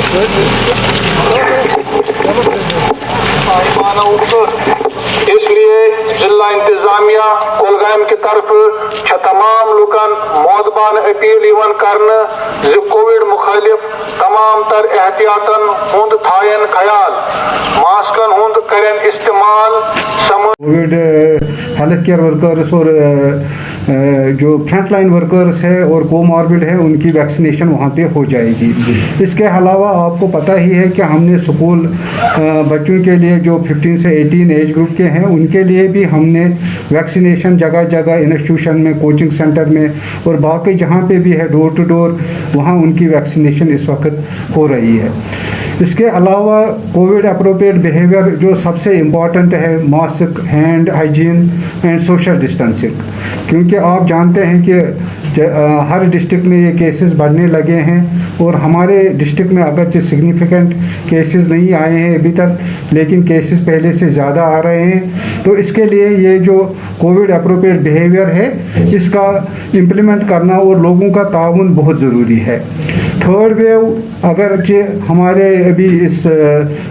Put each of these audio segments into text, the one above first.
اس لیے ضلع انتظامیہ کولگام کی طرف تمام لوکن مودبان اپیل یوان کرنے کووڈ مخالف تمام تر احتیاطن ہند تھائن خیال، ماسکن ہند کرن استعمال، کووڈ ہیلتھ کیئر ورکرز اور جو فرنٹ لائن ورکرز ہے اور کوماربڈ ہے ان کی ویکسینیشن وہاں پہ ہو جائے گی۔ اس کے علاوہ آپ کو پتہ ہی ہے کہ ہم نے اسکول بچوں کے لیے جو 15 سے 18 ایج گروپ کے ہیں ان کے لیے بھی ہم نے ویکسینیشن جگہ جگہ انسٹیٹیوشن میں، کوچنگ سینٹر میں اور باقی جہاں پہ بھی ہے ڈور ٹو ڈور وہاں ان کی ویکسینیشن اس وقت ہو رہی ہے۔ اس کے علاوہ کووڈ اپروپریٹ بیہیویئر جو سب سے امپورٹنٹ ہے، mask, hand hygiene and social distancing, کیونکہ آپ جانتے ہیں کہ ہر ڈسٹرکٹ میں یہ کیسز بڑھنے لگے ہیں اور ہمارے ڈسٹرکٹ میں اگرچہ سگنیفیکنٹ کیسز نہیں آئے ہیں ابھی تک لیکن کیسز پہلے سے زیادہ آ رہے ہیں، تو اس کے لیے یہ جو کووڈ اپروپریٹ بیہیویئر ہے اس کا امپلیمنٹ کرنا اور لوگوں کا تعاون بہت ضروری ہے۔ تھرڈ ویو اگرچہ ہمارے ابھی اس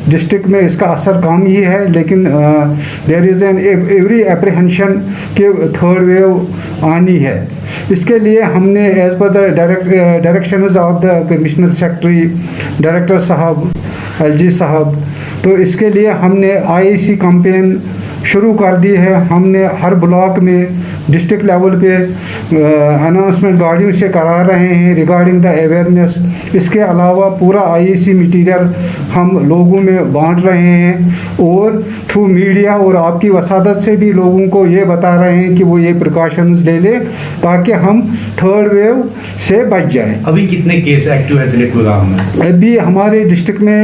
ڈسٹرکٹ میں اس کا اثر کم ہی ہے لیکن دیر از این ایوری اپریہنشن کہ تھرڈ ویو آنی ہے۔ اس کے لیے ہم نے as per the directions of the commissioner secretary director صاحب LG صاحب، تو اس کے لیے ہم نے IEC کمپین شروع کر دی ہے۔ ہم نے ہر بلاک میں ڈسٹرکٹ لیول پہ اناؤنسمنٹ گاڑیوں سے کرا رہے ہیں ریگارڈنگ دا اویئرنیس۔ اس کے علاوہ پورا IEC میٹیریل ہم لوگوں میں بانٹ رہے ہیں اور تھرو میڈیا اور آپ کی وسادت سے بھی لوگوں کو یہ بتا رہے ہیں کہ وہ یہ پریکاشنز لے لیں تاکہ ہم تھرڈ ویو سے بچ جائیں۔ ابھی کتنے کیس ایکٹیو ہیں ضلع کولگام میں؟ ابھی ہمارے ڈسٹرکٹ میں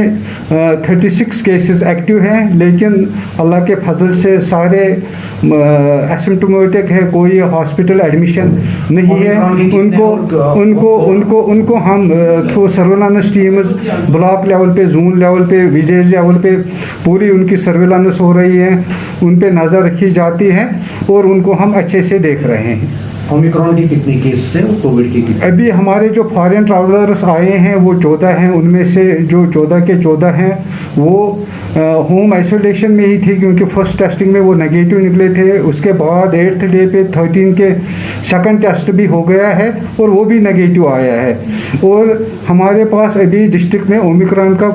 36 کیسز ایکٹیو ہیں لیکن اللہ کے فضل سے سارے اسمپٹومیٹک ہے، کوئی ہاسپٹل ایڈمیشن نہیں ہے۔ ان کو ہم through surveillance teams block level پہ، زون لیول پہ، ولیج لیول پہ پوری ان کی سرویلنس ہو رہی ہے، ان پہ نظر رکھی جاتی ہے اور ان کو ہم اچھے سے دیکھ رہے ہیں۔ اومیکرون کی کتنے کیسز ہیں، کووڈ کی کتنے؟ ابھی ہمارے جو فارن ٹریولرز آئے ہیں وہ 14 ہیں، ان میں سے جو 14 کے 14 ہیں وہ ہوم آئسولیشن میں ہی تھی کیونکہ فرسٹ ٹیسٹنگ میں وہ نگیٹو نکلے تھے۔ اس کے بعد 8th ڈے پہ 13 کے سیکنڈ ٹیسٹ بھی ہو گیا ہے اور وہ بھی نگیٹو آیا ہے، اور ہمارے پاس ابھی ڈسٹرکٹ میں اومیکرون کا